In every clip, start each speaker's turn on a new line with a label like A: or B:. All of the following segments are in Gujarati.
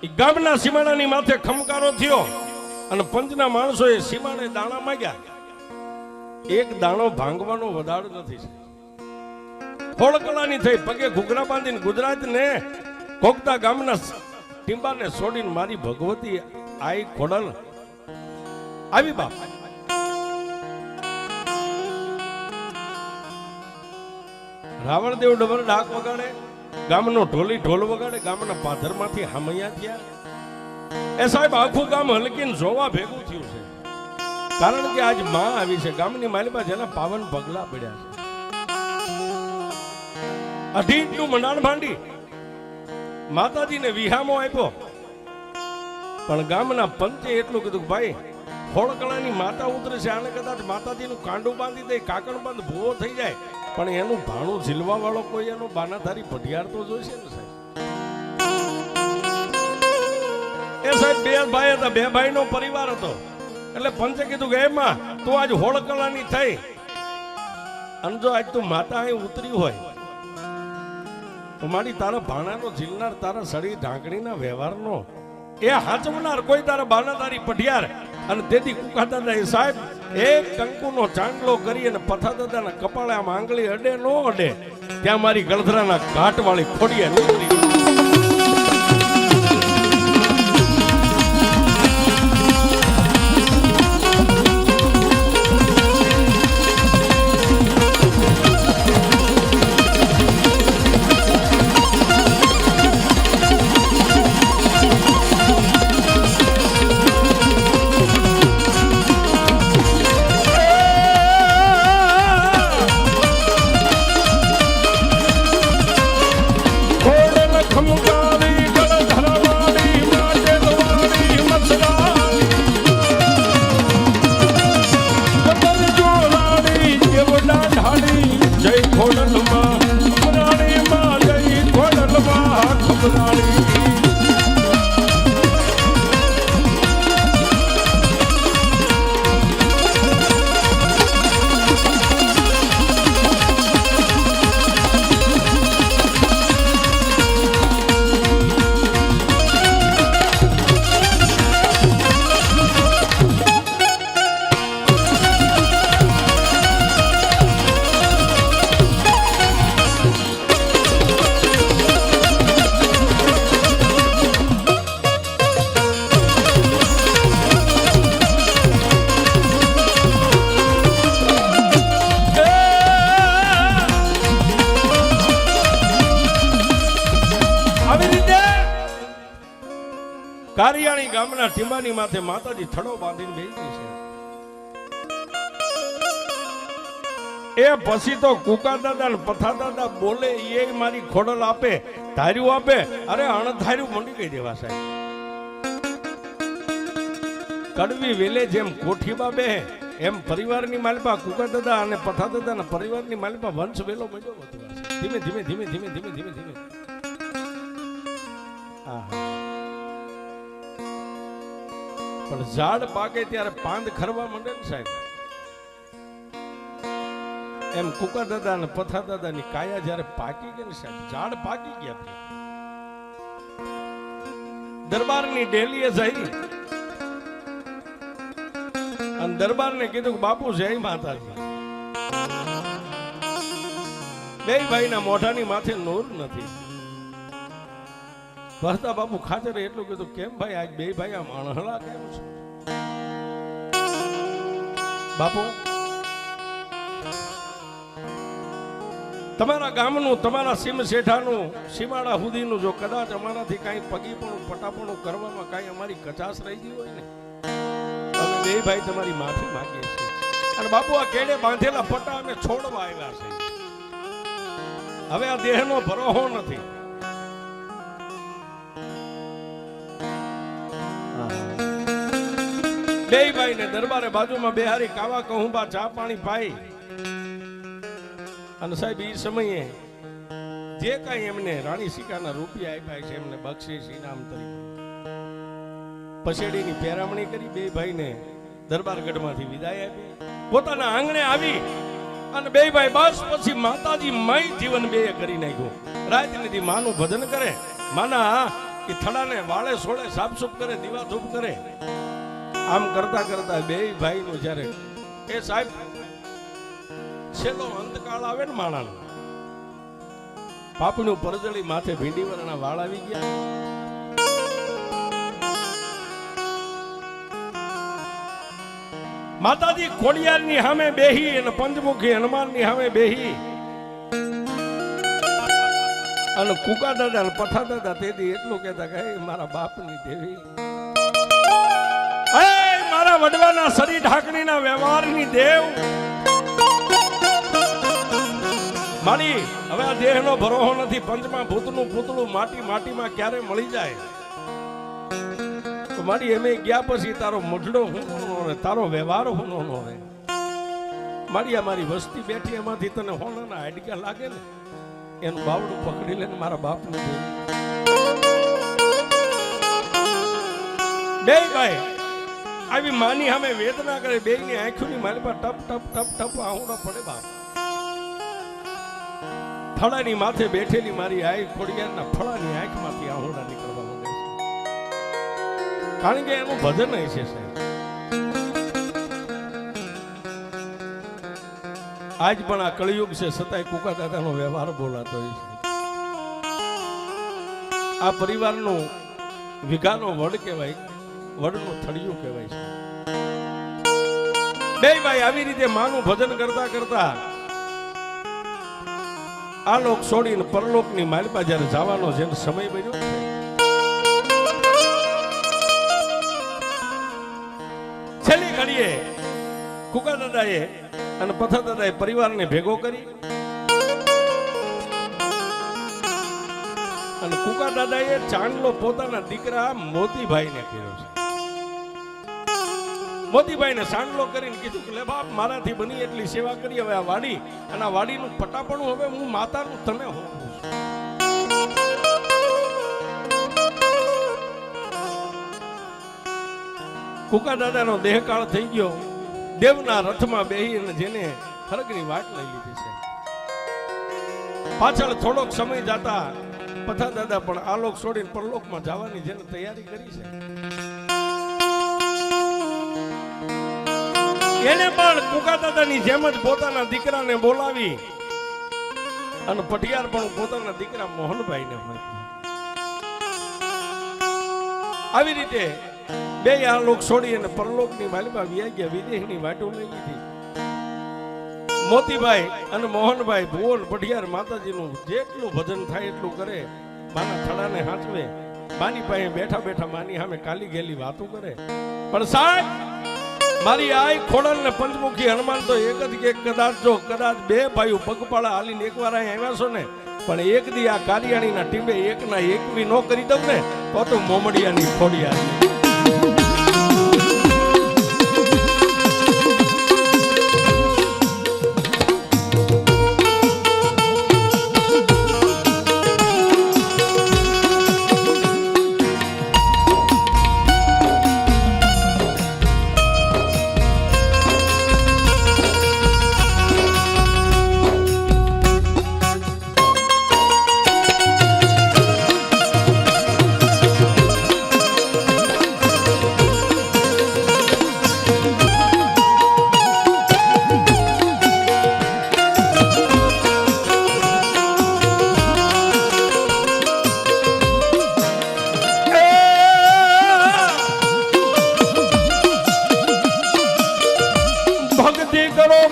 A: એ ગામના સીમાડાની માથે ખમકારો થયો અને પંચના માણસોએ સીમાડે દાણા માંગ્યા. એક દાણો ભાંગવાનો વધાર નથી. ખોળકલાની થઈ પગે ઘૂઘરા બાંધીને ગુજરાત ને કોકતા ગામના ટીંબાને છોડીને મારી ભગવતી આઈ ખોડલ આવી બાપ. રાવણદેવ ડબર ડાક વગાડે, ગામનો ઢોલી ઢોલ વગાડે, ગામના પાથરમાંથી હામૈયા થયા. એ સાહેબ આખું ગામ હલકીને જોવા ભેગું થયું છે. કારણ કે આજ માં આવી છે ગામની માલિપા, જેના પાવન પગલા પડ્યા છે. અઢીનું મંડાણ ભાંડી માતાજીને વિહામો આપ્યો, પણ ગામના પંચે એટલું કીધું કે ભાઈ ખોળકલાની માતા ઉતરે છે, આને કદાચ માતાજીનું કાંડું બાંધી દે, કાકણ બંધ ભૂવો થઈ જાય, પણ એનું ભાણું ઝીલવા વાળો કોઈ એનો બાનાધારી ભઢિયાર તો જોઈશે ને સાહેબ. એ સાહેબ બે ભાઈ હતા, બે ભાઈનો પરિવાર હતો. એટલે પંચે કીધું કે એમાં તું આજ હોળકલાની થઈ અને જો આજ તું માતા અહીં ઉતરી હોય તો મારી તારા ભાણાનો ઝીલનાર, તારા શરીર ઢાંકણીના વ્યવહારનો એ હાચવનાર કોઈ તારા બાનાધારી પઢિયાર. અને તેથી કુકા દાદા એ સાહેબ એક કંકુનો ચાંદલો કરી અને પથા દાદાના કપાળે આમ આંગળી અડે નો અડે ત્યાં મારી ગળધરાના ઘાટ વાળી ખોડિયા નીકળી. કારિયાણી ગામના ટીંબાની માથે માતાજી થડો બાંધીને બેસી છે. એ પછી તો કુકા દાદા ને પથા દાદા બોલે એ મારી ખોડલ આપે, ધાર્યું આપે, અરે અણધાર્યું મંડી ગઈ દેવા સાહેબ. કડવી વેલે જેમ કોઠીબા બે એમ પરિવારની માલિપા કુકા દાદા અને પથા દાદાના પરિવારની માલિપા વંશ વેલો મળ્યો હતો. ધીમે ધીમે ધીમે ધીમે ધીમે ધીમે ધીમે પણ ઝાડ પાકે ત્યારે પાંદ ખરવા માંડે ને સાહેબ, એમ કુકા દાદા અને પથા દાદાની કાયા જ્યારે પાકી ગઈ ને સાહેબ, ઝાડ પાકી ગયા. દરબારની ડેલીએ જઈ અને દરબારને કીધું કે બાપુ જય માતાજી. બે ભાઈના મોઢાની માથે નૂર નથી. વહતા બાપુ ખાચરે એટલું કીધું કેમ ભાઈ આજ બે ભાઈ આમ અણહળા કેમ છે? બાપુ તમારા ગામનું, તમારા સીમ શેઠાનું, સીમાડા સુધીનું જો કદાચ અમારાથી કાંઈ પગીપણું પટાપણું કરવામાં કાંઈ અમારી કચાશ રહી ગઈ હોય ને, અમે બે ભાઈ તમારી માફી માંગીએ છીએ. અને બાપુ આ કેડે બાંધેલા પટ્ટા અમે છોડવા આવ્યા છે. હવે આ દેહનો ભરોહો નથી. બે ભાઈ ને દરબારે બાજુમાં બેહારી કાવા કહુંબા ચા પાણી પાઈ અને સાહેબ એ સમયે જે કઈ એમને રાણી સિકાના રૂપિયા આપ્યા છે એમને બક્ષિસ ઇનામ તરીકે પછેડીની પેરામણી કરી. બે ભાઈને દરબારગઢમાંથી વિદાય આપી, પોતાના આંગણે આવી અને બે ભાઈ બસ પછી માતાજી મય જીવન બે કરી નાખ્યું. રાજનીતિ માનું ભજન કરે, માના એ થડાને વાળે સોળે સાફસૂફ કરે, દીવા ધૂપ કરે. આમ કરતા કરતા બે ભાઈ નું જયારે એ સાહેબ છેલ્લો અંતકાળ આવે ને માણાનો, પાપનું પરજળી માથે ભીંડી વરના વાળ આવી ગયા. માતાજી ખોડિયારની સામે બેહી અને પંચમુખી હનુમાનની સામે બેહી અને કુકા દાદા ને પથા દાદા તેથી એટલું કહેતા કે મારા બાપની દેવી, મારા વડવાના શરીર ઢાકણીના વ્યવહારની દેવ, મારી હવે આ દેહનો ભરોહો નથી. પંચમા ભૂતનું પૂતળું માટીમાં ક્યારે મળી જાય તો મારી એમે ગયા પછી તારો મઢડો હું રે, તારો વ્યવહાર હું નો રે. મારી આ મારી વસ્તી બેઠી એમાંથી તને હોનાના હાડકા લાગે ને એનું બાવડું પકડી લે ને મારા બાપનું દે. બે ભાઈ આવી માની સામે વેદના કરે, બે ની આંખોની મારી પર ટપ ટપ ટપ ટપ આહુડા પડે. બાપ ફળાની માથે બેઠેલી મારી આંખ ખોડિયારના ફળાની આંખમાંથી આહુડા નીકળવા માંડે છે, કારણ કે એનું ભજન છે સાહેબ. આજ પણ આ કળિયુગ છે છતાંય કુકા દાદાનો વ્યવહાર બોલાતો હોય છે. આ પરિવારનો વિઘાનો વડ કહેવાય, વડનું થળિયું કહેવાય છે. બે ભાઈ આવી રીતે માનું ભજન કરતા કરતા આ લોક છોડીને પરલોકની માલિપા જ્યારે જવાનો જેનો સમય બન્યો છે, છેલ્લી ઘડીએ કુકા દાદાએ અને પથા દાદાએ પરિવારને ભેગો કરી અને કુકા દાદાએ ચાંદલો પોતાના દીકરા મોતીભાઈને કર્યો છે. મોતીભાઈને ચાંદલો કરીને કીધું કે લે બાપ, મારાથી બની એટલી સેવા કરી, હવે આ વાડી અને આ વાડીનું પટાપણું હવે હું માતાનું તને હોવું છું. કુકા દાદાનો દેહકાળ થઈ ગયો. દેવના રથમાં બેહી અને જેને ફરકની વાટ લઈ લીધી છે. પાછળ થોડોક સમય જતા પથા દાદા પણ આલોક છોડીને પરલોકમાં જવાની જેને તૈયારી કરી છે, એને પણ કુકા દાદાની જેમ જ પોતાના દીકરાને બોલાવી અને પટિયાર પણ પોતાના દીકરા મોહનભાઈને મળ્યા. આવી રીતે બે આ લોક છોડી અને પરલોકની માલિકા વ્યાઈ ગયા, વિદેહની વાટો લઈ લીધી. મોતીભાઈ અને મોહનભાઈ ભુવન પઢિયાર માતાજીનું જેટલું ભજન થાય એટલું કરે, માના થડાને હાંચવે, માની પાસે બેઠા બેઠા માની સામે કાલી ગેલી વાતો કરે. પણ સાહેબ મારી આય ખોડલ ને પંચમુખી હનુમાન તો એક જ કે કદાચ બે ભાઈઓ પગપાળા હાલીને એકવાર અહીં આવ્યા છો ને, પણ એક દી આ કારિયાણીના ટીમે એકના એકવી નો કરી દઉં ને તો મોમડિયાની ખોડિયાર.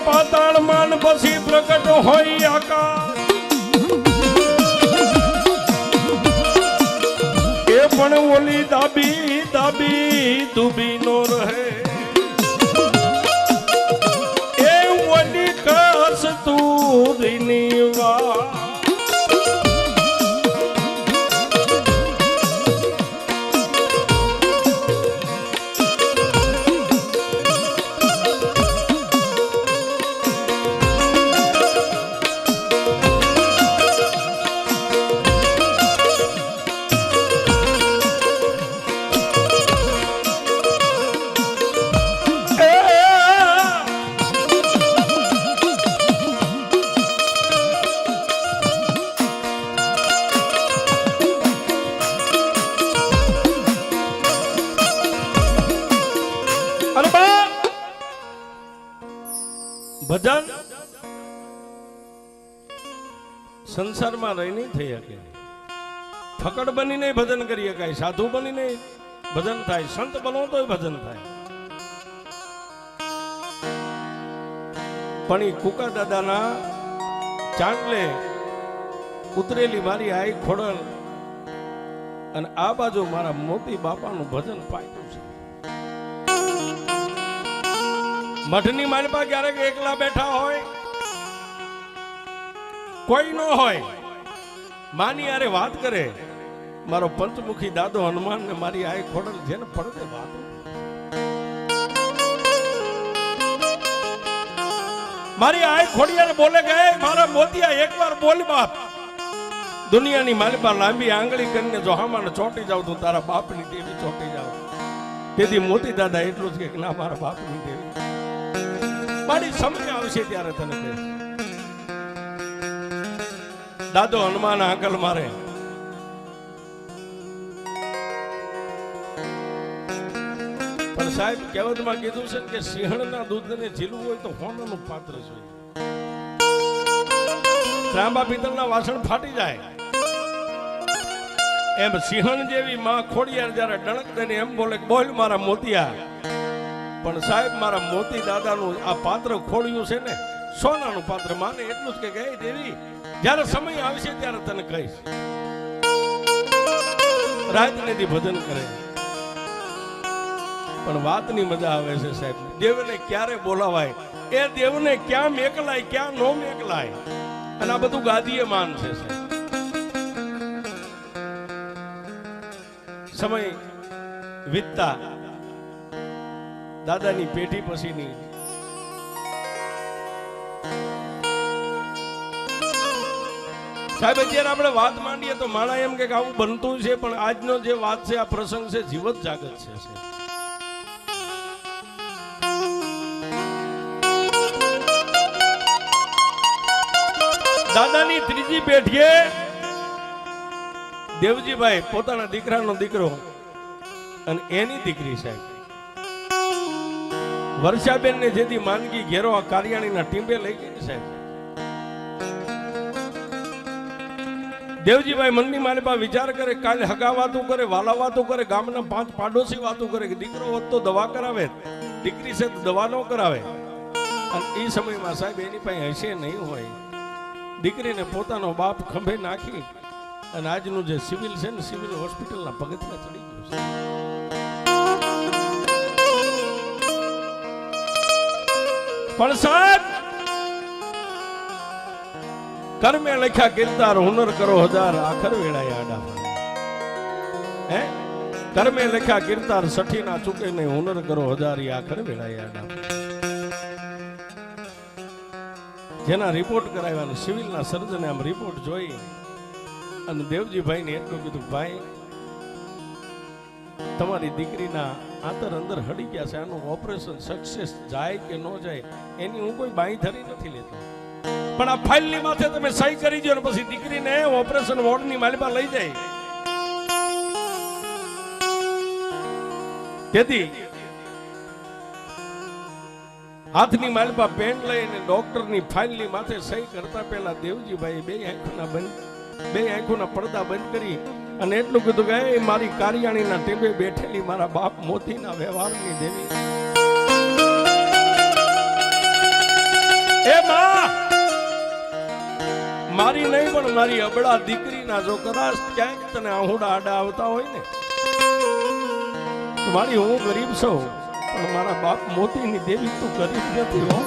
A: પાતાળ માન પછી પ્રગટ હોય આકાશ, એ પણ ઓલી દાબી દાબી ડૂબી નો રહે, એ ઓલી કસ્તુરીની વાત. ભજન સંસારમાં રહી નહીં થઈ શકે. ફકડ બનીને ભજન કરી શકાય, સાધુ બનીને ભજન થાય, સંત બનો તો ભજન થાય. પણ એ કુકા દાદાના ચાંદલે ઉતરેલી મારી આઈ ખોડલ અને આ બાજુ મારા મોતી બાપાનું ભજન પાયું છે. મઠની માલપા ક્યારેક એકલા બેઠા હોય, કોઈ ન હોય, માની યારે વાત કરે. મારો પંચમુખી દાદો હનુમાન ને મારી આઈ ખોડલ જેને પડદે વાતો, મારી આઈ ખોડિયાને બોલે ગયે મારા મોતિયા એકવાર બોલ બાપ. દુનિયાની માલપા લાંબી આંગળી કરીને જો હામાને ચોંટી જાવ તું તારા બાપની દેવી ચોંટી જાવ. તેથી મોતી દાદા એટલું જ કે ના મારા બાપની દેવી, મારી સમય આવશે ત્યારે તને કહીશ. દાદો હનુમાન આંકલ મારે. પણ સાહેબ કહેવતમાં કીધું છે કે સિંહણના દૂધને ઝીલવું હોય તો હોનાનું પાત્ર છે. ત્રાંબા પિત્તળના વાસણ ફાટી જાય એમ સિંહણ જેવી માં ખોડિયાર જ્યારે ડણક દઈને એમ બોલે બોલ મારા મોતિયા. પણ સાહેબ મારા મોતી દાદાનું આ પાત્ર ખોડિયું છે ને સોનાનું પાત્ર. માને એટલું જ કે હે દેવી જ્યારે સમય આવશે ત્યારે તને કહીશ. રાતનેથી ભજન કરે પણ વાતની મજા આવે છે સાહેબ. દેવને ક્યારે બોલાવાય, એ દેવને ક્યાં મેકલાય ક્યાં નો મેકલાય, અને આ બધું ગાદીએ માન છે સાહેબ. સમય વીતતા દાદાની પેઢી પછીની સાહેબ અત્યારે આપણે વાત માંડીએ તો માણા એમ કે આવું બનતું છે, પણ આજનો જે વાત છે આ પ્રસંગ છે જીવત જાગત છે. દાદાની ત્રીજી પેઢીએ દેવજીભાઈ પોતાના દીકરાનો દીકરો અને એની દીકરી સાહેબ વર્ષાબેન ને જેથી માંદગી ઘેરો આ કાર્યાણીના ટીંબે લઈ ગઈ સાહેબ. દેવજીભાઈ મનની માલિપા વિચાર કરે, કાલે હગા વાતું કરે, વાલા વાતું કરે, ગામના 5 પાડોશી વાતું કરે કે દીકરો હોત તો દવા કરાવે, દીકરી છે તો દવા ન કરાવે. અને એ સમયમાં સાહેબ એની પાસે હશે નહીં હોય. દીકરીને પોતાનો બાપ ખંભે નાખી અને આજનું જે સિવિલ છે ને સિવિલ હોસ્પિટલના પગથિયા ચડી ગયું છે. પણ સાહેબ કર્મે લખ્યા કિરદાર, હુનર કરો હજાર, આખર વેળાએ આડા. હે કર્મે લખ્યા કિરદાર, સઠી ના ચૂકે નહીં, હુનર કરો હજાર, આખર વેળાએ આડા. જેના રિપોર્ટ કરાવ્યા સિવિલના સર્જને આમ રિપોર્ટ જોઈ અને દેવજીભાઈને એટલું કીધું, ભાઈ તમારી દીકરીના આંતર અંદર હડી ગયા છે, આનું ઓપરેશન સક્સેસ જાય કે ન જાય એની હું કોઈ બાઈ ધરી નથી લેતો, પણ આ ફાઇલની માથે તમે સહી કરી દો ને પછી દીકરીને ઓપરેશન વોર્ડની માલિપા લઈ જાય. તેથી હાથની માલિપા પેન લઈને ડોક્ટરની ફાઇલની માથે સહી કરતા પહેલા દેવજીભાઈ બે આંખોના પડદા બંધ કરી અને એટલું કીધું કે મારી કાર્યાણીના ટેબે બેઠેલી મારા બાપ મોતીના વ્યવહારની દેવી, એ માં મારી નહીં પણ મારી અબળા દીકરીના જો કદાચ ક્યાંક તને આહુડા આડા આવતા હોય ને તો મારી હું ગરીબ છું, પણ મારા બાપ મોતીની દેવી તું ગરીબ નથી હો.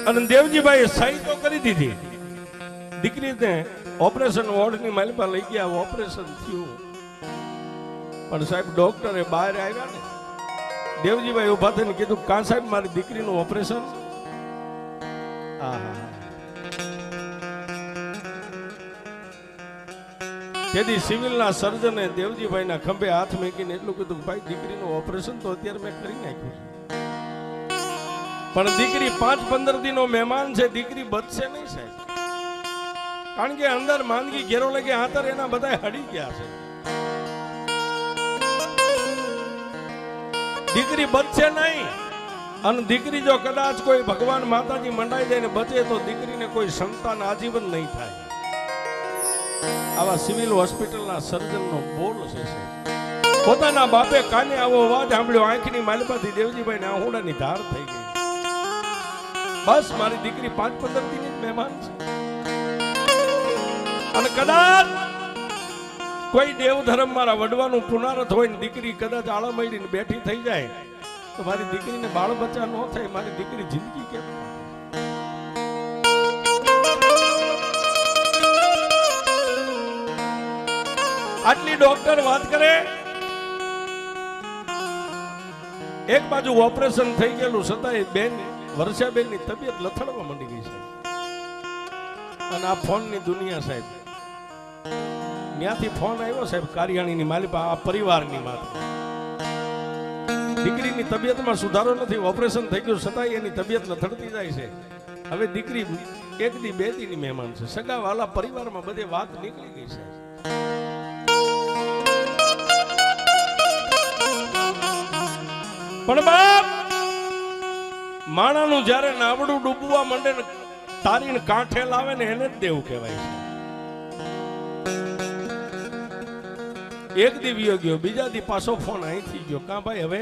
A: અને દેવજીભાઈ સહી તો કરી દીધી. દીકરીને ઓપરેશન વોર્ડની માલિપા લઈ ગયા, ઓપરેશન થયું. પણ સાહેબ ડોક્ટરે બહાર આવ્યા ને, દેવજીભાઈ ઉભા થઈને કીધું, કાં સાહેબ મારી દીકરીનું ઓપરેશન? તેથી સિવિલના સર્જને દેવજીભાઈના ખંભે હાથ મૂકીને એટલું કીધું, ભાઈ દીકરીનું ઓપરેશન તો અત્યારે મેં કરી નાખ્યું છે, પણ દીકરી 5-15 દિનનો મહેમાન છે, દીકરી બચશે નહીં સાહેબ. કારણ કે અંદર માંદગી ઘેરો લગે આતર એના બધા હડી ગયા છે. દીકરી બચશે નહીં. અને દીકરી જો કદાચ કોઈ ભગવાન માતાજી મંડાઈ જાય ને બચે તો દીકરીને કોઈ સંતાન આજીવન નહીં થાય. આવા સિવિલ હોસ્પિટલના સર્જનનો બોલ છે સાહેબ. પોતાના બાપે કાને આવો અવાજ સાંભળ્યો, આંખની માલિપાથી દેવજીભાઈ ને આહુડાની ધાર થઈ ગઈ. બસ મારી દીકરી 5-15 દિનની મહેમાન છે. અને કદાચ કોઈ દેવ ધર્મ મારા વડવાનું પુનરાવર્ત હોય ને દીકરી કદાચ આળા મળીને બેઠી થઈ જાય તો મારી દીકરીને બાળ બચ્ચા ન થાય, મારી દીકરી જિંદગી કેમ? આટલી ડોક્ટર વાત કરે, એક બાજુ ઓપરેશન થઈ ગયેલું છતાંય બેન વર્ષાબેન ની તબિયત લથડવા માંડી ગઈ છે. અને આ ફોન ની દુનિયા સાહેબ, ત્યાંથી ફોન આવ્યો સાહેબ કારિયાણીની માલિપા, આ પરિવારની માતા. દીકરીની તબિયતમાં સુધારો નથી, ઓપરેશન થઈ ગયું છતાંય એની તબિયત લથડતી જાય છે. હવે દીકરી 1 દી 2 દીની મહેમાન છે. સગા વાલા પરિવારમાં બધે વાત નીકળી ગઈ છે. પણ બાપ, માણાનું જ્યારે નાવડું ડૂબવા માંડે ને તારીને કાંઠે લાવે ને એને જ દેવ કહેવાય છે. એક દી વિયો ગયો, બીજા દી પાછો ફોન અહીંથી ગયો, કાં ભાઈ હવે?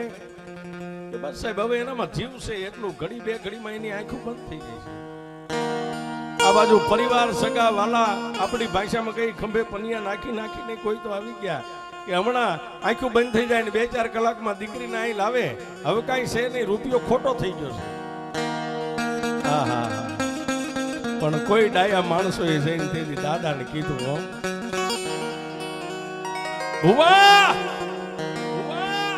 A: બસ સાહેબ હવે એનામાં જીવ છે એટલું, ઘડી 2 ઘડીમાં એની આંખો બંધ થઈ ગઈ છે. આ બાજુ પરિવાર સગા વાલા આપણી ભાષામાં કઈ ખંભે પનિયા નાખીને કોઈ તો આવી ગયા કે હમણાં આંખો બંધ થઈ જાય ને 2-4 કલાકમાં દીકરીને અહીં લાવે. હવે કાંઈ છે નહીં, રૂપિયો ખોટો થઈ ગયો છે. પણ કોઈ ડાયા માણસોએ જઈને તેની દાદાને કીધું, હો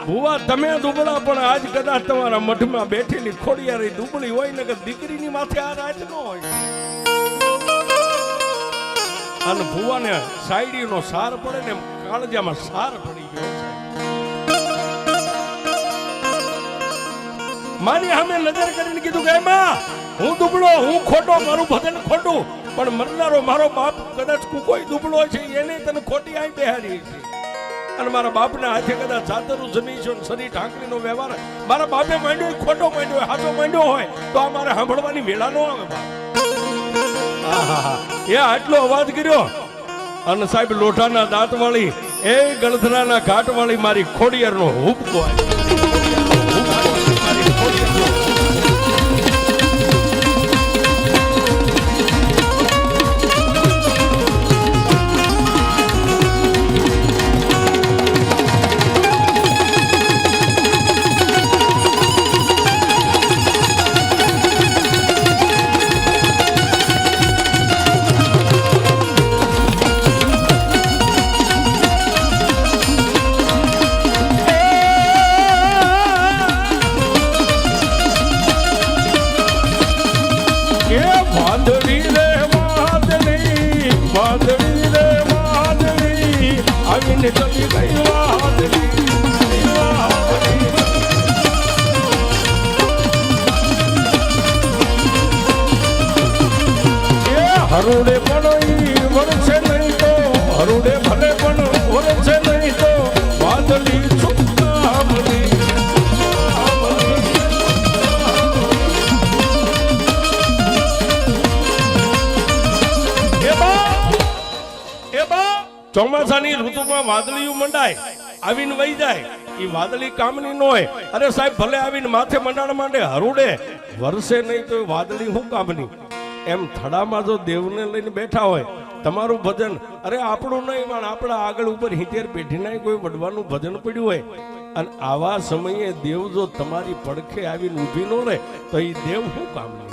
A: ભુવા તમે દુબળા પણ આજ કદાચ તમારા મઠમાં બેઠેલી ખોડિયારી દુબળી હોય ને કે દીકરીની માથે આ રાજ ન હોય. અને ભુવાને સાયડીનો સાર પડે ને કાળજામાં સાર પડી ગયો. મારી સામે નજર કરીને કીધું કે એમાં હું દુબળો, હું ખોટો, મારું ભજન ખોટું, પણ મરનારો મારો બાપ કદાચ કોઈ દુબળો છે એને તને ખોટી આઈ બેહારી છે. અને મારા બાપના હાથે કદાચ જાતરું જમી છે, શરીર ઢાંકણીનો વ્યવહાર મારા બાપે માંડ્યો, ખોટો માંડ્યો, હાથો માંડ્યો હોય તો આ મારે સાંભળવાની વેળા ન આવે બાપ. એ આટલો અવાજ કર્યો અને સાહેબ લોઢાના દાંત વાળી એ ગળધરાના ઘાટ વાળી મારી ખોડિયારનો હુબકો આવ્યો. હરુડે પણ વરસે નહીં તો, હરુડે ભલે પણ વરસે નહીં તો, વાદળી છુપતા બની. ચોમાસાની ઋતુમાં વાદળીઓ મંડાય, આવીને વહી જાય, એ વાદળી કામની ન હોય. અરે સાહેબ ભલે આવીને માથે મંડાણ માંડે, હરુડે વરસે નહીં તો વાદળી શું કામની? એમ થડામાં જો દેવને લઈને બેઠા હોય, તમારું ભજન, અરે આપણું નહીં પણ આપણા આગળ ઉપર 70 પેઢીના કોઈ વડવાનું ભજન પડ્યું હોય, અને આવા સમયે દેવ જો તમારી પડખે આવીને ઊભી ન રહે તો એ દેવ શું કામ નહીં?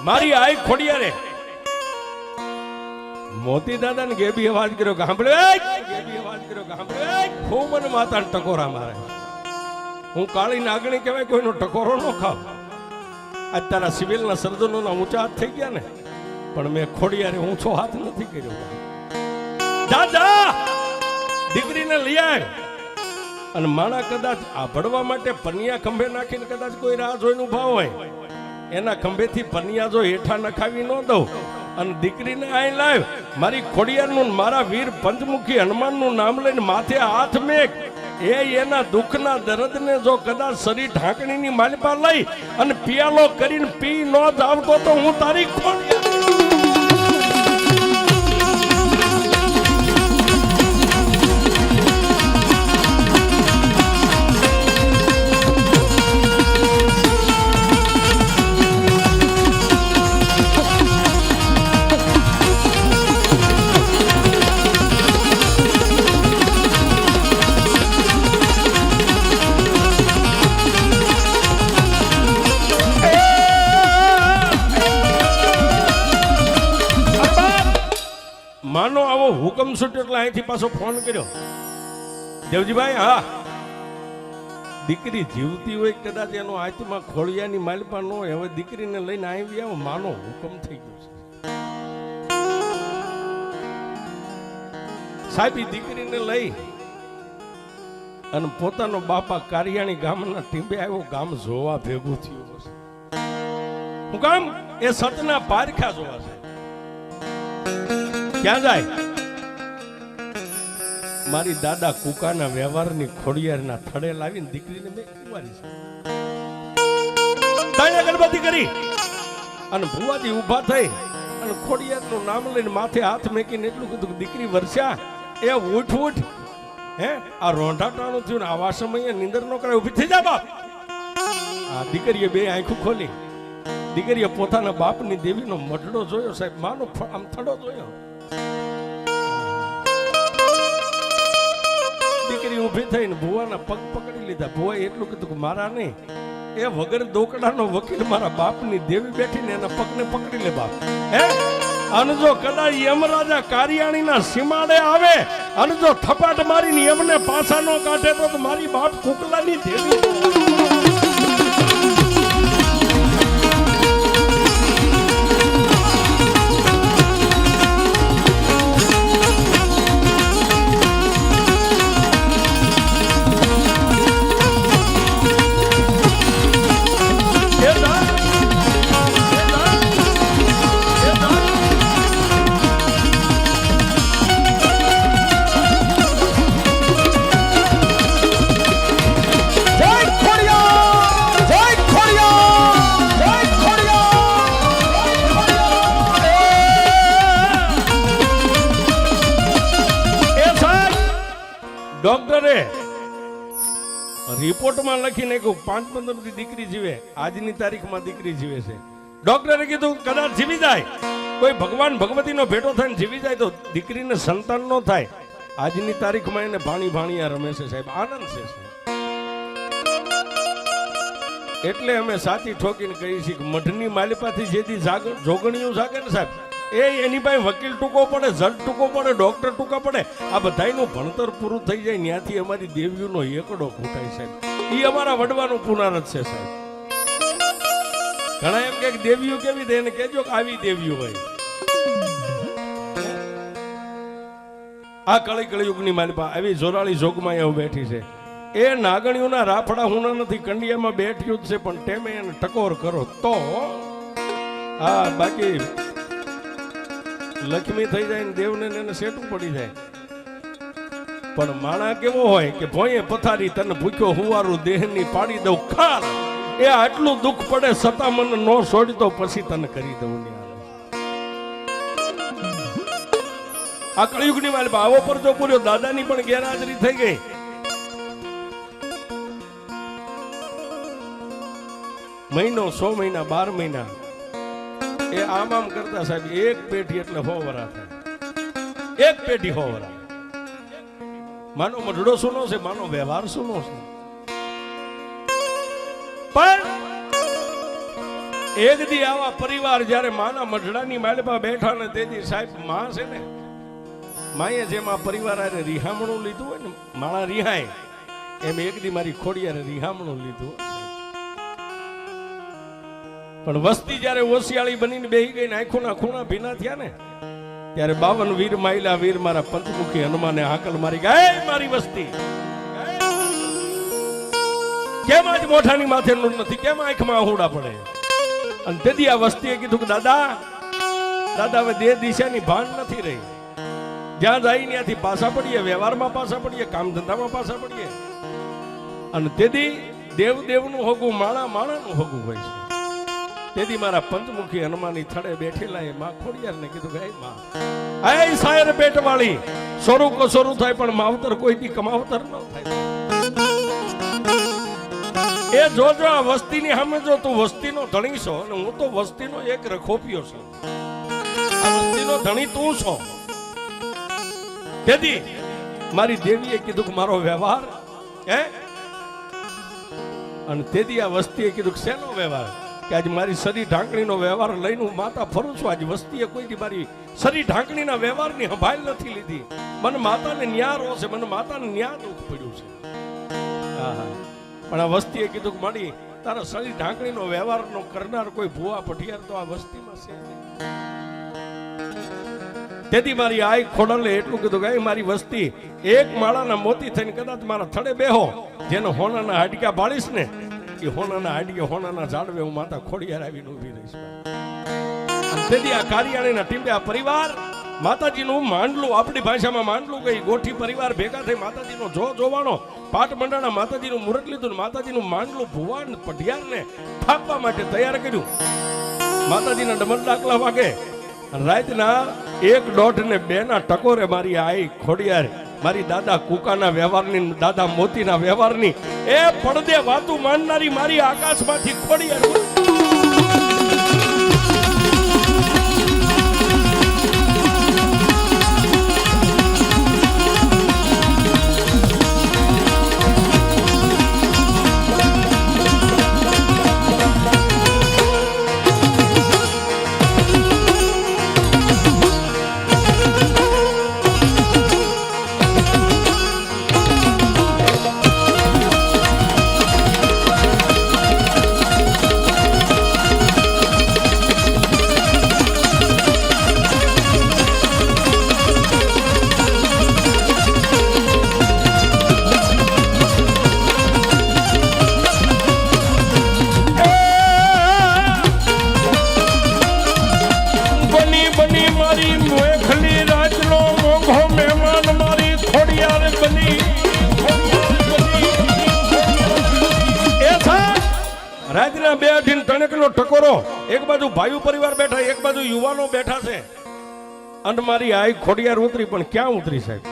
A: મારી આઈ ખોડિયારે મોતી દાદા ને ગેબી અવાજ કર્યો ગાંભળે ગેબી અવાજ કર્યો ગાંભળે ખૂબ મને માતાને ટકોરા મારે. હું કાળી નાગણી કહેવાય, કોઈનો ટકોરો ન ખાવ. આજ તારા સિવિલના સર્જનોના ઊંચા હાથ થઈ ગયા ને, પણ મેં ખોડિયારે ઊંચો હાથ નથી કર્યો. દાદા દીકરીને લઈ આવ. અને માણા કદાચ આ ભડવા માટે પનિયા ખંભે નાખીને કદાચ કોઈ રાહ જોઈને ઉભા હોય, એના ખંભેથી પનિયા જો હેઠા નખાવી ન દઉં અને દીકરીને અહીં લાવ. મારી ખોડિયારનું મારા વીર પંચમુખી હનુમાનનું નામ લઈને માથે હાથ મેક. એના દુઃખના દર્દને જો કદાચ શરીર ઢાંકણીની માલિપા લઈ અને પિયાલો કરીને પી ન જાવતો તો હું તારી ખોડિયાર. માનો આવો હુકમ છૂટ્યો એટલે અહીંથી પાછો ફોન કર્યો. દેવજીભાઈ, હા દીકરી જીવતી હોય કદાચ એનો આત્મા ખોળિયાની માલિપા ન હોય, હવે દીકરીને લઈને આવી આવો, માનો હુકમ થઈ ગયો છે. સાહેબ દીકરીને લઈ અને પોતાનો બાપા કારિયાણી ગામના ટીંબે આવ્યો, ગામ જોવા ભેગું થયું છે. હું કામ એ સતના પારખા જોવા છે. ક્યાં જાય? મારી દાદા કુકાના વ્યવહારની ખોડિયારના થડે લાવીને દીકરીને મેં કુંવારી છે. તાણે ગણપતિ કરી અને ભુવાજી ઊભા થઈ અને ખોડિયારનું નામ લઈને માથે હાથ મેકીને એટલું કીધું, દીકરી વર્ષા એ ઉઠ ઉઠ. હે આ રોંઢાટાણું થયું ને આવા સમયે નીંદર નો કરે, ઊભી થઈ જા બાપ. આ દીકરીએ બે આંખો ખોલી. દીકરીએ પોતાના બાપની દેવીનો મઢડો જોયો સાહેબ, માનો આમ થડો જોયો. દીકરી ઊભી થઈને ભુવાના પગ પકડી લીધા. ભુવાએ એટલું કીધું કે મારા નહીં, એ વગર દોકડાનો વકીલ મારા બાપની દેવી બેઠીને એના પગને પકડી લે બાપ. હે અને જો કદાચ યમરાજા કારિયાણીના સીમાડે આવે અને જો થપાટ મારીને એમને પાછા નો કાઢે તો મારી બાપ કુકલાની દેવી. ડોક્ટરે રિપોર્ટમાં લખી નાખ્યું 5-15 દી દીકરી જીવે. આજની તારીખમાં દીકરી જીવે છે. ડોક્ટરે કીધું કદાચ જીવી જાય, કોઈ ભગવાન ભગવતીનો ભેટો થઈને જીવી જાય તો દીકરીને સંતાન ન થાય. આજની તારીખમાં એને ભાણી ભાણિયા રમે છે સાહેબ, આનંદ છે. એટલે અમે સાચી ઠોકીને કહીએ છીએ કે મઢની માલિપાથી જેથી જોગણીઓ જાગે ને સાહેબ, એની પાસે વકીલ ટૂંકો પડે, જજ ટૂંકો પડે, ડોક્ટર ટૂંકા પડે, આ બધાનું ભણતર પૂરું થઈ જાય. ત્યાંથી અમારી દેવીઓનો એકડો ફૂટાય સાહેબ. એ અમારા વડવાનું પુનારત છે સાહેબ. ઘણા એમ કે દેવીઓ કેવી દે, એને કહેજો કે આવી દેવીઓ હોય. આ કળી કળિયુગની માલિપા આવી જોરાળી જોગમાં એવું બેઠી છે. એ નાગણીઓના રાફડા હુના નથી, કંડિયામાં બેઠ્યું જ છે, પણ ટેમે એને ટકોર કરો તો હા, બાકી લક્ષ્મી થઈ જાય ને દેવને એને સેટું પડી જાય. પણ માણા કેવો હોય કે ભોંયે પથારી તને ભૂખ્યો હુવારું દેહની પાડી દઉં ખાર. એ આટલું દુઃખ પડે છતાં મને નો છોડી તો પછી તને કરી દઉં. આ કળિયુગની માલિપા આવો પર જો પૂર્યો. દાદાની પણ ગેરહાજરી થઈ ગઈ. મહિનો 100 મહિના 12 મહિના એ આમ આમ કરતા સાહેબ, એક પેઢી એટલે 100 વરા થાય. એક પેઢી 100 વરા. માનો મઢડો સુનો છે, માનો વ્યવહાર સુનો છે. પણ એક દી આવા પરિવાર જ્યારે માના મઢડાની માલપા બેઠા ને તેથી સાહેબ માં છે ને માએ જેમ આ પરિવાર આરે રિહામણું લીધું હોય ને માળા રિહાય એમ એક દી મારી ખોડિયારે રિહામણું લીધું. પણ વસ્તી જ્યારે ઓશિયાળી બનીને બેહી ગઈ ને આંખોના ખૂણા ભીના થયા ને ત્યારે 52 વીર માયલા વીર મારા પંચમુખી હનુમાને હાકલ મારી ગઈ મારી વસ્તી કેમ આજ મોઢાની માથે નથી, કેમ આંખમાં આહુડા પડે? અને તેથી આ વસ્તીએ કીધું કે દાદા હવે દેહ દિશાની ભાન નથી રહી, જ્યાં જાય ત્યાંથી પાછા પડીએ, વ્યવહારમાં પાછા પડીએ, કામ ધંધામાં પાછા પડીએ. અને તેથી દેવનું હોગું માણાનું હોગું હોય છે. તેથી મારા પંચમુખી હનુમાનની થડે બેઠેલા એ માં ખોડિયારને કીધું કે માં એ સાયર પેટવાળી સોરું થાય પણ માવતર કોઈ દી કમાવતર ન થાય. એ જોજો આ વસ્તીની સામે જો તું વસ્તીનો ધણી છો અને હું તો વસ્તીનો એક રખોપિયો છું, આ વસ્તીનો ધણી તું છો. તેથી મારી દેવીએ કીધું કે મારો વ્યવહાર હે, અને તેથી આ વસ્તીએ કીધું કે શેનો વ્યવહાર? કે આજે મારી સરી ઢાંકણીનો વ્યવહાર લઈને હું માતા ફરું છું. આજે વસ્તીએ કોઈ મારી સરી ઢાંકણીના વ્યવહારની સંભાળ નથી લીધી. મને માતાને ન્યા રોશે, મને માતાને ન્યા દુઃખ પડ્યું છે. પણ આ વસ્તીએ કીધું કે મારી તારા સરી ઢાંકણીનો વ્યવહારનો કરનાર કોઈ ભુવા પઠિયાર તો આ વસ્તીમાં છે. તેથી મારી આઈ ખોડલે એટલું કીધું કે મારી વસ્તી એક માળાના મોતી થઈને કદાચ મારા થડે બેહો, જેને હોનાના હાડકા બાળીશ ને એ હોનાના હાડકે હોનાના ઝાડવે હું માતા ખોડિયાર આવીને ઊભી રહીશ. તેથી આ કારિયાણીના ટીંબે આ પરિવાર માતાજીનું માંડલું, આપણી ભાષામાં માંડલું કઈ, ગોઠી પરિવાર ભેગા થઈ માતાજીનો જોવાનો પાટ મંડાણા માતાજીનું મુહૂર્ત લીધું ને માતાજીનું માંડલું ભુવાન પઢિયારને થાપવા માટે તૈયાર કર્યું. માતાજીના ડમર ડાકલા વાગે રાતના 1, 1:30 ને 2 ના ટકોરે મારી આઈ ખોડિયાર મારી દાદા કુકાના વ્યવહારની, દાદા મોતીના વ્યવહારની એ પડદે વાતું માનનારી મારી આકાશમાંથી ખોડિયાર રાતના 2:30 નો ટકોરો, એક બાજુ ભાઈઓ પરિવાર બેઠા, એક બાજુ યુવાનો બેઠા છે. અને મારી આઈ ખોડિયાર ઉતરી, પણ ક્યાં ઉતરી સાહેબ?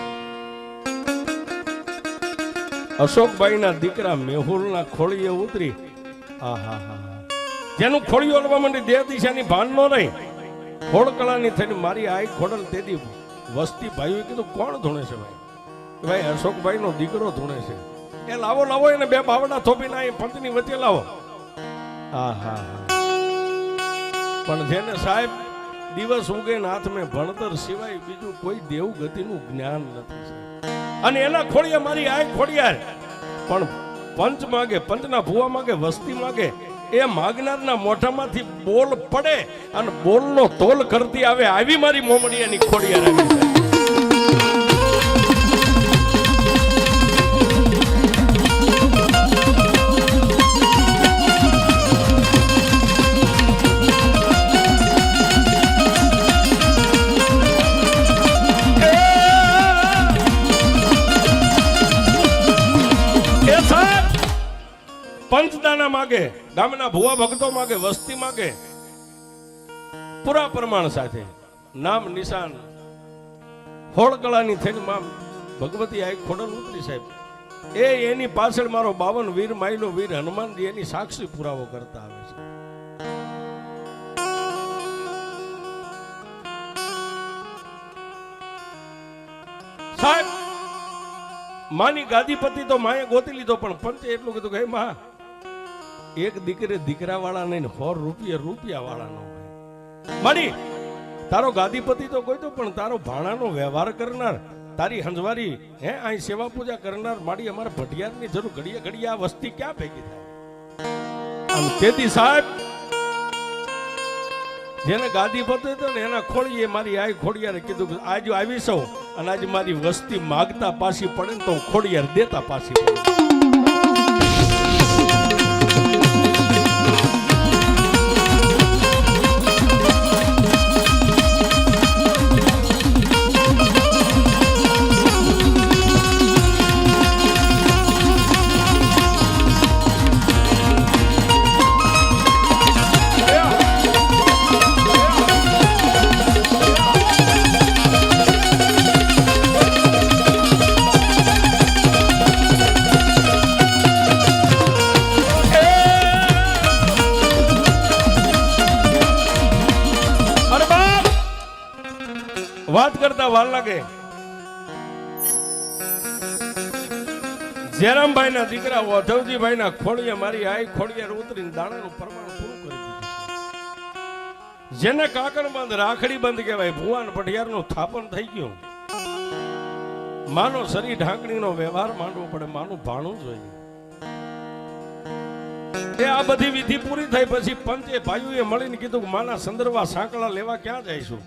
A: અશોકભાઈના દીકરા મેહુલના ખોળીએ ઉતરી. જેનું ખોળીઓ લેવા માંડી દેહ દિશાની ભાન નો રહી, ખોળકળાની થઈને મારી આઈ ખોડલ તેથી વસ્તી ભાઈઓએ કીધું કોણ ધૂણે છે ભાઈ? ભાઈ અશોકભાઈ નો દીકરો ધૂણે છે. એ લાવો એને 2 બાવડા થોપીને આ પંચની વચ્ચે લાવો. પણ જેને સાહેબ દિવસ ઉગે ને હાથમાં ભણતર સિવાય બીજું કોઈ દેવ ગતિનું જ્ઞાન નથી. અને એના ખોડિયા મારી આય ખોડિયાર પણ પંચ માગે, પંચના ભુવા માગે, વસ્તી માગે, એ માગનારના મોઢામાંથી બોલ પડે અને બોલનો તોલ કરતી આવે, આવી મારી મોમડિયાની ખોડિયાર આવી. પંચદાના માગે, ગામના ભુવા ભક્તો માગે, વસ્તી માગે, પૂરા પ્રમાણ સાથે નામ નિશાન હોળકળાની થઈને માં ભગવતી આ ખોડલ ઉતરી સાહેબ. એની પાછળ મારો 52 વીર માયલો વીર હનુમાનજી એની સાક્ષી પુરાવો કરતા આવે છે. સાહેબ માની ગાદીપતિ તો માએ ગોતી લીધો, પણ પંચે એટલું કીધું કે માં એક દીકરી દીકરા વાળા નહીં, 100 રૂપિયા વાળા નો હોય. મારી તારો ગાદીપતિ તો કોઈ તો, પણ તારો ભાણાનો વ્યવહાર કરનાર, તારી હંજવારી અહીં સેવા પૂજા કરનાર મારી અમારા ભટિયારની જરૂર ઘડીએ ઘડીએ આ વસ્તી ક્યાં ભેગી થાય? અને તેથી સાહેબ જેને ગાદીપતિ હતો ને એના ખોળીએ મારી આ ખોડિયારે કીધું કે આજ આવી સૌ અને આજે મારી વસ્તી માગતા પાછી પડે ને તો ખોડિયાર દેતા પાછી પડે. વાત કરતા વાર લાગે. જયરામભાઈ ના દીકરા ઓધવજીભાઈ ના ખોડિયા મારી આઈ ખોડિયાર ઉતરીને દાણાનું પ્રમાણ પૂરું કરી દીધું. જેને કાકણ બંધ રાખડી બંધ કહેવાય, ભુવાન પઢિયારનું થાપન થઈ ગયું. માનો શરીર ઢાંકણીનો વ્યવહાર માંડવો પડે, માનું ભાણું જોઈએ. એ આ બધી વિધિ પૂરી થઈ પછી પંચે ભાઈઓએ મળીને કીધું કે માના સંદર્ભા સાંકળા લેવા ક્યાં જઈશું?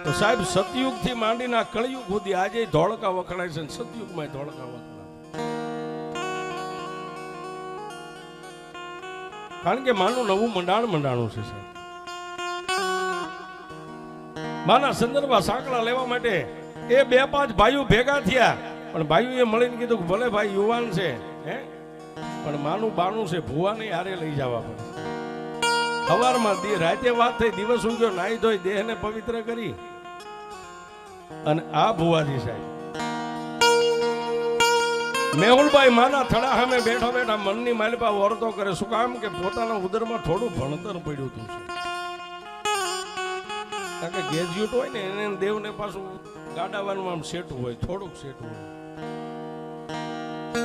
A: તો સાહેબ સતયુગ થી માંડીને આ કળયુગ સુધી આજે ધોળકા વખણાય છે, સતયુગમાં ધોળકા વખણાય. કારણ કે માનું નવું મંડાણું છે સાહેબ. માના સંદર્ભમાં સાંકળા લેવા માટે એ 2-5 ભાઈઓ ભેગા થયા, પણ ભાઈઓએ મળીને કીધું કે ભલે ભાઈ યુવાન છે પણ માનું બાણું છે, ભુવાને હારે લઈ જવા પડે. સવારમાં રાતે વાત થઈ, દિવસ ઉગ્યો, નાઈ ધોઈ દેહને પવિત્ર કરી અને આ ભુવાજી સાહેબ મેહુલભાઈ માના થડા સામે બેઠા બેઠા મનની માલિપા વર્તો કરે. શું કામ કે પોતાના ઉદરમાં થોડું ભણતર પડ્યું હતું. કારણ કે ગ્રેજ્યુએટ હોય ને એને દેવને પાછું ગાડાવાનું આમ સેટું હોય, થોડુંક સેટું હોય.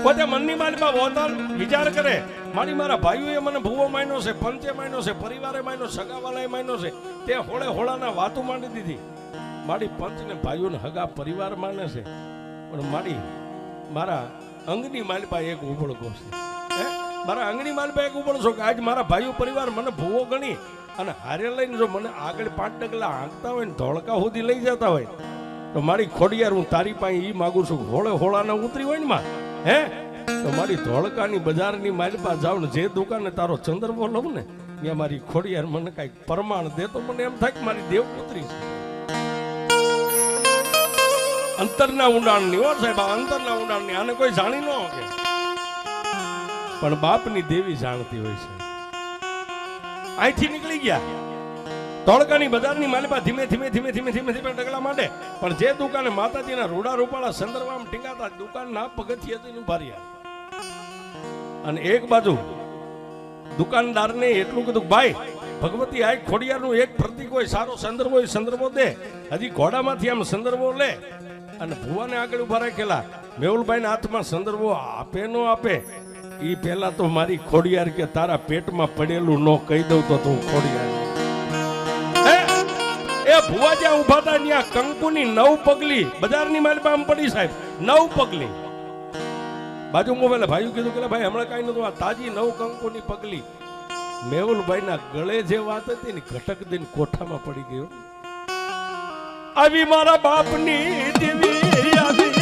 A: પોતે મનની માલિપા વર્તન વિચાર કરે, મારા ભાઈઓએ મને ભૂવો માન્યો છે, પંચે માન્યો છે, પરિવારે માન્યો, સગાવાલાએ માન્યો છે, તે હોળે હોળાના વાતો માંડી દીધી. મારી પંચ ને ભાઈઓને હગા પરિવાર માને છે, પણ મારા અંગની માલિપા એક ઉબળકો છે. મારા અંગની માલિપા એક ઉબળશો કે આજ મારા ભાઈઓ પરિવાર મને ભૂવો ગણી અને હારે લઈને જો મને આગળ 5 ડગલા હાંકતા હોય ને ધોળકા સુધી લઈ જતા હોય તો મારી ખોડિયાર હું તારી પાસે ઈ માગુ છું, હોળે હોળાના ઉતરી હોય ને માં તો મારી ધોળકાની બજારની માલિપા જાવ ને જે દુકાને તારો ચંદ્રવો લઉં ને ત્યાં મારી ખોડિયાર મને કઈક પ્રમાણ દે તો મને એમ થાય કે મારી દેવ પુત્રી છે. અંતરના ઊંડાણની હો સાહેબ, અંતરના ઊંડાણની. આને કોઈ જાણી ન શકે, પણ બાપની દેવી જાણતી હોય છે. અહીંથી નીકળી ગયા ધોળકાની બજારની માલિપા ધીમે ધીમે ડગલા માંડે, પણ જે દુકાને માતાજીના રૂડા રૂપાળા સંદર્ભામ ટીંગાતા દુકાનના પગથિયેથી ઉભા રહ્યા. અને એક બાજુ દુકાનદારને એટલું કીધું, ભાઈ ભગવતી આ ખોડિયારનું એક પ્રતીક હોય, સારો સંદર્ભ હોય, સંદર્ભો દે. હજી ઘોડામાંથી આમ સંદર્ભો લે અને ભુવાને આગળ ઉભા રાખેલા. મેહુલભાઈના હાથમાં સંદર્ભો આપે નો આપે ઈ પહેલા તો મારી ખોડિયાર કે તારા પેટમાં પડેલું નો કહી દઉં તો તું ખોડિયાર. એ ભુવા જ્યાં ઉભા હતા ત્યાં કંકુની 9 પગલી બજારની માલિપા આમ પડી સાહેબ, 9 પગલી. બાજુ મોબાઈલ ભાઈ કીધું કે ભાઈ હમણાં કઈ નતું, આ તાજી 9 કંકુની પગલી મેહુલભાઈ ના ગળે જે વાત હતી ને ઘટક દઈને કોઠામાં પડી ગયો. આવી મારા બાપની દેવી આવી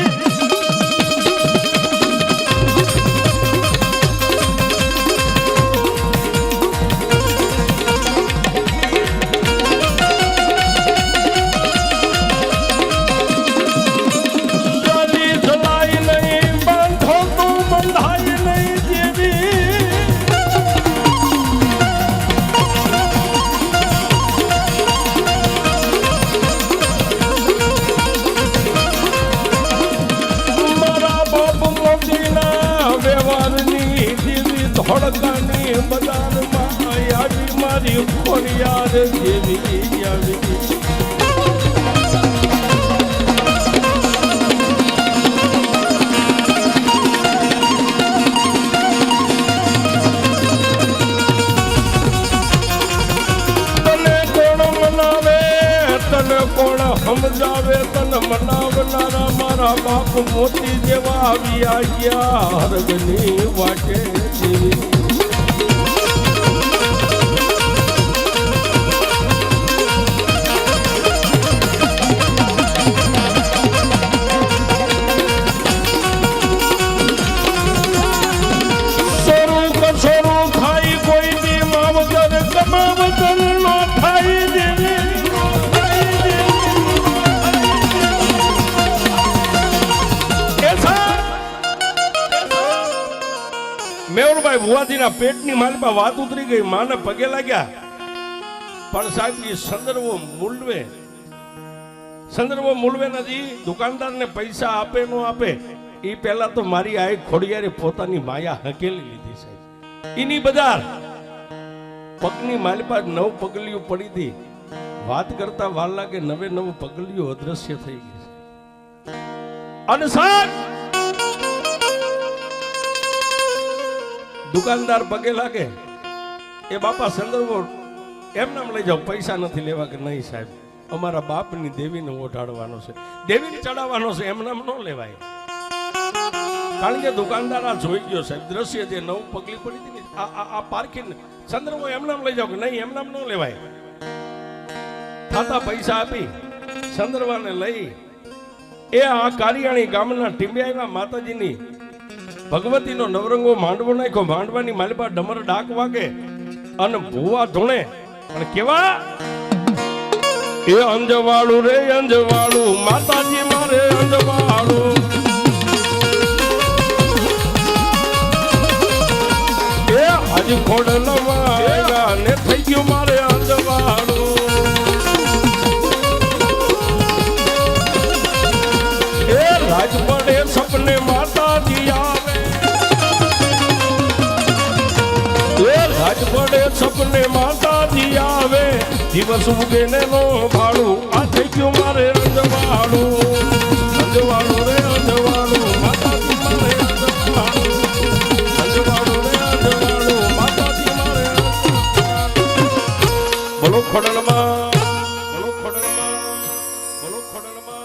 A: ધોળકાની બજારમાં આવી મારી ખોડિયાર દેવી આવી. કોણ સમજાવે તને મનાવનારા મારા બાપ મોતી જેવા આવ્યા ગયા હરગની વાટે જીવી મેવણભાઈ ભુવાજીના પેટની માલમાં વાત ઉતરી ગઈ માને પગે લાગ્યા પણ સાહેબ એ સંદર્ભો મૂલવે નથી દુકાનદારને પૈસા આપે નો આપે એ પહેલા તો મારી આ ખોડિયારે પોતાની માયા હકેલી લીધી સાહેબ એની બજાર પગની માલપા 9 પગલીઓ પડી હતી વાત કરતા વાર લાગે 9 પગલીઓ અદ્રશ્ય થઈ ગઈ અને સાહેબ દુકાનદાર પગે લાગે એ બાપા સંદર્ભો એમ નામ લઈ જાઓ પૈસા નથી લેવા કે નહીં સાહેબ અમારા બાપની દેવીને ઓઢાડવાનો છે દેવીને ચડાવવાનો છે એમ નામ ન લેવાય કારણ કે દુકાનદાર આ જોઈ ગયો સાહેબ દ્રશ્ય જે 9 પગલી પડી હતી આ પાર્કિંગ સંદર્ભો એમ નામ લઈ જાઓ કે નહીં એમ નામ ન લેવાય થાતા પૈસા આપી સંદર્ભાને લઈ એ આ કારિયાણી ગામના ટીમ્બિયાના માતાજીની ભગવતીનો નવરંગો માંડવો નાખ્યો માંડવાની માલપા ડમર ડાક વાગે અને ભૂવા ધૂણે પણ કેવા એ અંજવાળું રે અંજવાળું માતાજી મારે અંજવાળું એ આજ ખોડલમાં ને થઈ ગયું મારે અંજવાળું એ રાજ પડે સપને માતાજી આવે રાજ પડે સપને માતાજી આવે દિવસ ઉગે ને નો ભાડું આ થઈ ગયું મારે અંજવાળું રે અંજવાળું માતાજી મારે અંજવાળું રે અંજવાળું માતાજી મારે બોલો ખોડલમાં બોલો ખોડલમાં બોલો ખોડલમાં